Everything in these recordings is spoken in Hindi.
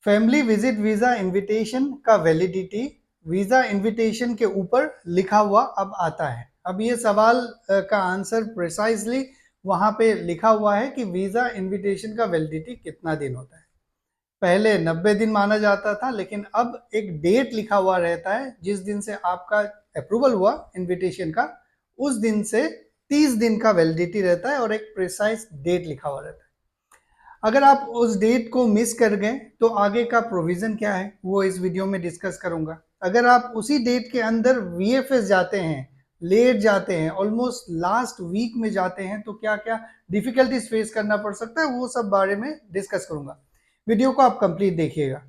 फैमिली विजिट वीजा इनविटेशन का वैलिडिटी वीजा इनविटेशन के ऊपर लिखा हुआ अब आता है। अब ये सवाल का आंसर प्रिसाइजली वहां पे लिखा हुआ है कि वीजा इनविटेशन का वैलिडिटी कितना दिन होता है। पहले 90 दिन माना जाता था, लेकिन अब एक डेट लिखा हुआ रहता है। जिस दिन से आपका अप्रूवल हुआ इनविटेशन का, उस दिन से 30 दिन का वैलिडिटी रहता है और एक प्रिसाइज डेट लिखा हुआ रहता है। अगर आप उस डेट को मिस कर गए तो आगे का प्रोविजन क्या है वो इस वीडियो में डिस्कस करूंगा। अगर आप उसी डेट के अंदर वीएफएस जाते हैं, लेट जाते हैं, ऑलमोस्ट लास्ट वीक में जाते हैं, तो क्या क्या डिफिकल्टीज फेस करना पड़ सकता है वो सब बारे में डिस्कस करूंगा। वीडियो को आप कंप्लीट देखिएगा।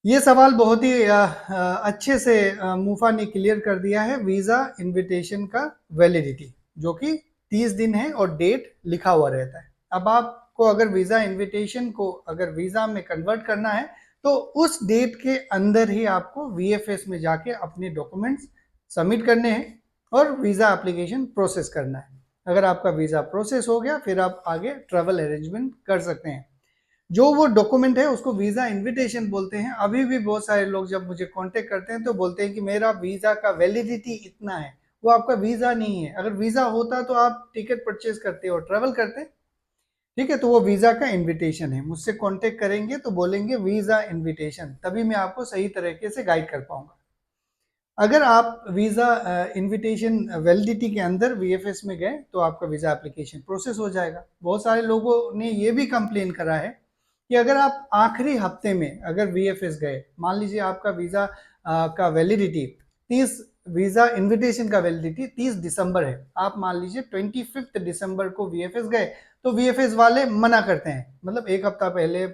ये सवाल बहुत ही अच्छे से मूफा ने क्लियर कर दिया है। वीजा इनविटेशन का वैलिडिटी जो कि 30 दिन है और डेट लिखा हुआ रहता है। अब आपको अगर वीजा इनविटेशन को अगर वीजा में कन्वर्ट करना है तो उस डेट के अंदर ही आपको वीएफएस में जाके अपने डॉक्यूमेंट्स सबमिट करने हैं और वीजा एप्लीकेशन प्रोसेस करना है। अगर आपका वीजा प्रोसेस हो गया फिर आप आगे ट्रैवल अरेंजमेंट कर सकते हैं। जो वो डॉक्यूमेंट है उसको वीजा इनविटेशन बोलते हैं। अभी भी बहुत सारे लोग जब मुझे कांटेक्ट करते हैं तो बोलते हैं कि मेरा वीजा का वैलिडिटी इतना है। वो आपका वीजा नहीं है। अगर वीजा होता तो आप टिकट परचेज करते और ट्रेवल करते। ठीक है, तो वो वीजा का इनविटेशन है। मुझसे कांटेक्ट करेंगे तो बोलेंगे वीजा इनविटेशन, तभी मैं आपको सही तरीके से गाइड कर पाऊंगा। अगर आप वीजा इनविटेशन वैलिडिटी के अंदर वीएफएस में गए तो आपका वीजा एप्लीकेशन प्रोसेस हो जाएगा। बहुत सारे लोगों ने ये भी कंप्लेन करा है कि अगर आप आखिरी हफ्ते में अगर वीएफएस गए, मान लीजिए आपका वीजा का वैलिडिटी 30 वीजा इनविटेशन का वैलिडिटी 30 दिसंबर है, आप मान लीजिए 25 दिसंबर को वीएफएस गए, तो वीएफएस वाले मना करते हैं। मतलब एक हफ्ता पहले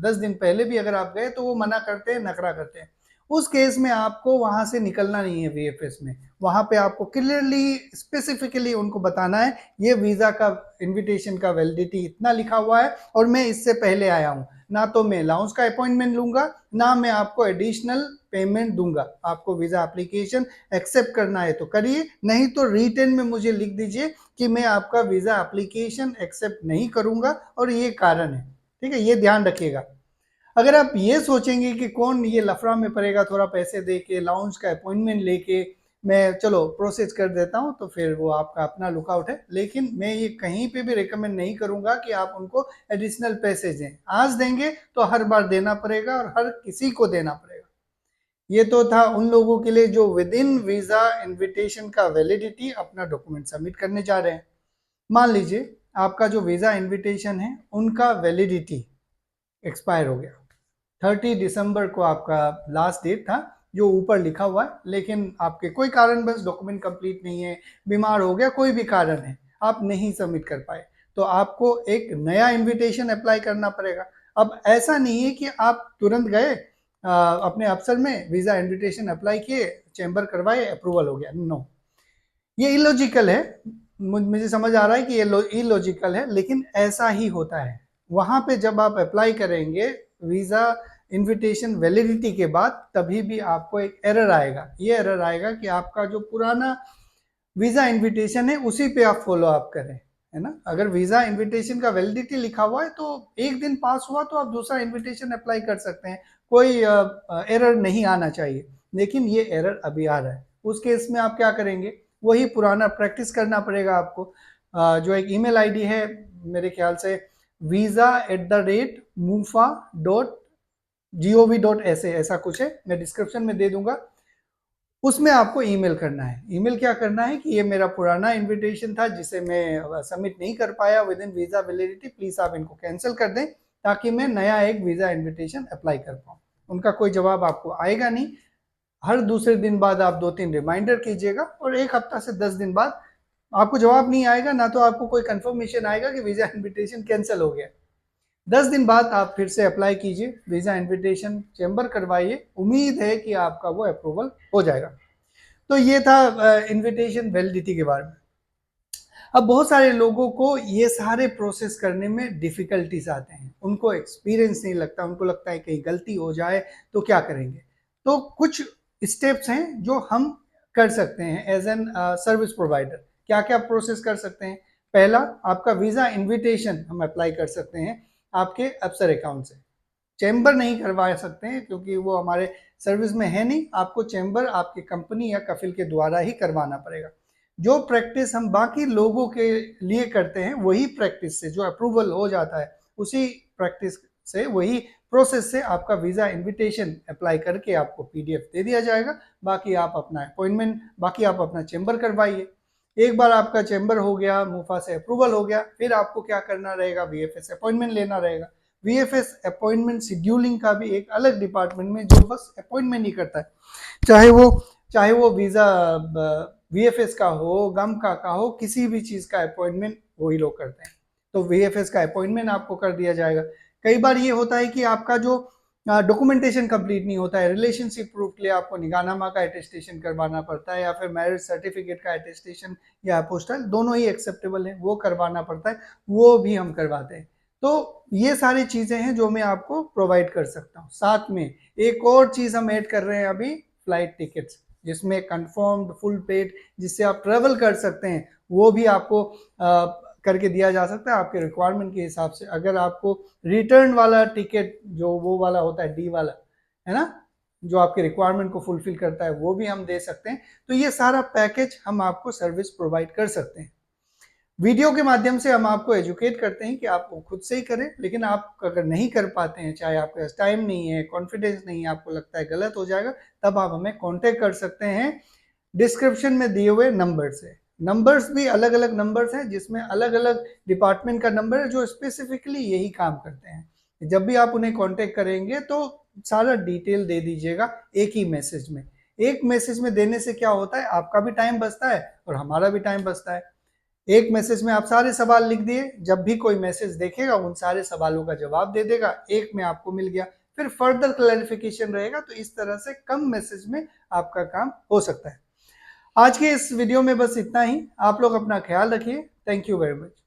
10 दिन पहले भी अगर आप गए तो वो मना करते हैं, नखरा करते हैं। उस केस में आपको वहां से निकलना नहीं है वीएफएस में। वहां पे आपको क्लियरली स्पेसिफिकली उनको बताना है ये वीजा का इनविटेशन का वैलिडिटी इतना लिखा हुआ है और मैं इससे पहले आया हूं। ना तो मैं लाउंज का अपॉइंटमेंट लूंगा, ना मैं आपको एडिशनल पेमेंट दूंगा। आपको वीजा एप्लीकेशन एक्सेप्ट करना है तो करिए, नहीं तो रिटर्न में मुझे लिख दीजिए कि मैं आपका वीजा एप्लीकेशन एक्सेप्ट नहीं करूंगा और ये कारण है। ठीक है, ये ध्यान रखिएगा। अगर आप ये सोचेंगे कि कौन ये लफड़ा में पड़ेगा थोड़ा पैसे दे के लाउंज का अपॉइंटमेंट लेके मैं चलो प्रोसेस कर देता हूं, तो फिर वो आपका अपना लुकआउट है। लेकिन मैं ये कहीं पे भी रिकमेंड नहीं करूंगा कि आप उनको एडिशनल पैसे दें। आज देंगे तो हर बार देना पड़ेगा और हर किसी को देना पड़ेगा। ये तो था उन लोगों के लिए जो विद इन वीजा इन्विटेशन का वैलिडिटी अपना डॉक्यूमेंट सबमिट करने जा रहे हैं। मान लीजिए आपका जो वीजा इन्विटेशन है उनका वैलिडिटी एक्सपायर हो गया, 30 दिसंबर को आपका लास्ट डेट था जो ऊपर लिखा हुआ है, लेकिन आपके कोई कारण बस डॉक्यूमेंट कंप्लीट नहीं है, बीमार हो गया, कोई भी कारण है, आप नहीं सबमिट कर पाए, तो आपको एक नया इनविटेशन अप्लाई करना पड़ेगा। अब ऐसा नहीं है कि आप तुरंत गए अपने अफसर में वीजा इनविटेशन अप्लाई किए, चैम्बर करवाए, अप्रूवल हो गया। नो, ये इलॉजिकल है। मुझे समझ आ रहा है कि ये इलॉजिकल है, लेकिन ऐसा ही होता है। वहां पे जब आप अप्लाई करेंगे वीजा इनविटेशन वैलिडिटी के बाद, तभी भी आपको एक एरर आएगा। ये एरर आएगा कि आपका जो पुराना वीजा इनविटेशन है उसी पे आप फॉलो अप करें, है ना। अगर वीजा इनविटेशन का वैलिडिटी लिखा हुआ है तो एक दिन पास हुआ तो आप दूसरा इनविटेशन अप्लाई कर सकते हैं, कोई एरर नहीं आना चाहिए। लेकिन ये एरर अभी आ रहा है। उस केस में आप क्या करेंगे, वही पुराना प्रैक्टिस करना पड़ेगा आपको। जो एक ईमेल आईडी है मेरे ख्याल से visa@mufa.gov.sa ऐसा कुछ है, मैं डिस्क्रिप्शन में दे दूंगा। उसमें आपको ईमेल करना है। ईमेल क्या करना है कि ये मेरा पुराना इनविटेशन था जिसे मैं सबमिट नहीं कर पाया with in visa validity, please आप इनको कैंसिल कर दें ताकि मैं नया एक वीजा इनविटेशन अप्लाई कर पाऊँ। उनका कोई जवाब आपको आएगा नहीं। हर दूसरे दिन बाद आप 2-3 रिमाइंडर कीजिएगा और एक हफ्ता से 10 दिन बाद आपको जवाब नहीं आएगा, ना तो आपको कोई कंफर्मेशन आएगा कि वीजा इनविटेशन कैंसिल हो गया। 10 दिन बाद आप फिर से अप्लाई कीजिए, वीजा इनविटेशन चेंबर करवाइए, उम्मीद है कि आपका वो अप्रूवल हो जाएगा। तो ये था इनविटेशन वैलिडिटी के बारे में। अब बहुत सारे लोगों को ये सारे प्रोसेस करने में डिफिकल्टीज आते हैं, उनको एक्सपीरियंस नहीं लगता, उनको लगता है कहीं गलती हो जाए तो क्या करेंगे। तो कुछ स्टेप्स हैं जो हम कर सकते हैं एज एन सर्विस प्रोवाइडर। क्या क्या प्रोसेस कर सकते हैं। पहला, आपका वीजा इनविटेशन हम अप्लाई कर सकते हैं आपके अफसर अकाउंट से। चैम्बर नहीं करवा सकते हैं क्योंकि वो हमारे सर्विस में है नहीं। आपको चैम्बर आपकी कंपनी या कफिल के द्वारा ही करवाना पड़ेगा। जो प्रैक्टिस हम बाकी लोगों के लिए करते हैं वही प्रैक्टिस से जो अप्रूवल हो जाता है, उसी प्रैक्टिस से, वही प्रोसेस से आपका वीज़ा इनविटेशन अप्लाई करके आपको पीडीएफ दे दिया जाएगा। बाकी आप अपना अपॉइंटमेंट, बाकी आप अपना चैम्बर करवाइए। एक बार आपका चैम्बर हो गया, मुफा से अप्रूवल हो गया, फिर आपको क्या करना रहेगा, वीएफएस अपॉइंटमेंट लेना रहेगा। वीएफएस अपॉइंटमेंट शेड्यूलिंग का भी एक अलग डिपार्टमेंट में जो बस अपॉइंटमेंट ही करता है, चाहे वो वीज़ा वीएफएस का हो, गम का हो, किसी भी चीज़ का अपॉइंटमेंट वही लोग करते हैं। तो वीएफएस का अपॉइंटमेंट आपको कर दिया जाएगा। कई बार ये होता है कि आपका जो डॉक्यूमेंटेशन कंप्लीट नहीं होता है, रिलेशनशिप प्रूफ के लिए आपको निगाहनामा का अटेस्टेशन करवाना पड़ता है या फिर मैरिज सर्टिफिकेट का अटेस्टेशन या अपोस्टल, दोनों ही एक्सेप्टेबल है, वो करवाना पड़ता है, वो भी हम करवाते हैं। तो ये सारी चीज़ें हैं जो मैं आपको प्रोवाइड कर सकता हूँ। साथ में एक और चीज़ हम ऐड कर रहे हैं अभी, फ्लाइट टिकट्स, जिसमें कंफर्म्ड फुल पेड, जिससे आप ट्रेवल कर सकते हैं, वो भी आपको करके दिया जा सकता है आपके रिक्वायरमेंट के हिसाब से। अगर आपको रिटर्न वाला टिकट जो वो वाला होता है, डी वाला है ना, जो आपके रिक्वायरमेंट को फुलफिल करता है, वो भी हम दे सकते हैं। तो ये सारा पैकेज हम आपको सर्विस प्रोवाइड कर सकते हैं। वीडियो के माध्यम से हम आपको एजुकेट करते हैं कि आप खुद से ही करें, लेकिन आप अगर नहीं कर पाते हैं, चाहे आपके पास टाइम नहीं है, कॉन्फिडेंस नहीं है, आपको लगता है गलत हो जाएगा, तब आप हमें कांटेक्ट कर सकते हैं डिस्क्रिप्शन में दिए हुए नंबर से। नंबर्स भी अलग अलग नंबर्स हैं, जिसमें अलग अलग डिपार्टमेंट का नंबर है जो स्पेसिफिकली यही काम करते हैं। जब भी आप उन्हें कांटेक्ट करेंगे तो सारा डिटेल दे दीजिएगा एक ही मैसेज में। एक मैसेज में देने से क्या होता है, आपका भी टाइम बचता है और हमारा भी टाइम बचता है। एक मैसेज में आप सारे सवाल लिख दिए, जब भी कोई मैसेज देखेगा उन सारे सवालों का जवाब दे देगा, एक में आपको मिल गया, फिर फर्दर क्लैरिफिकेशन रहेगा। तो इस तरह से कम मैसेज में आपका काम हो सकता है। आज के इस वीडियो में बस इतना ही। आप लोग अपना ख्याल रखिए। Thank you very much.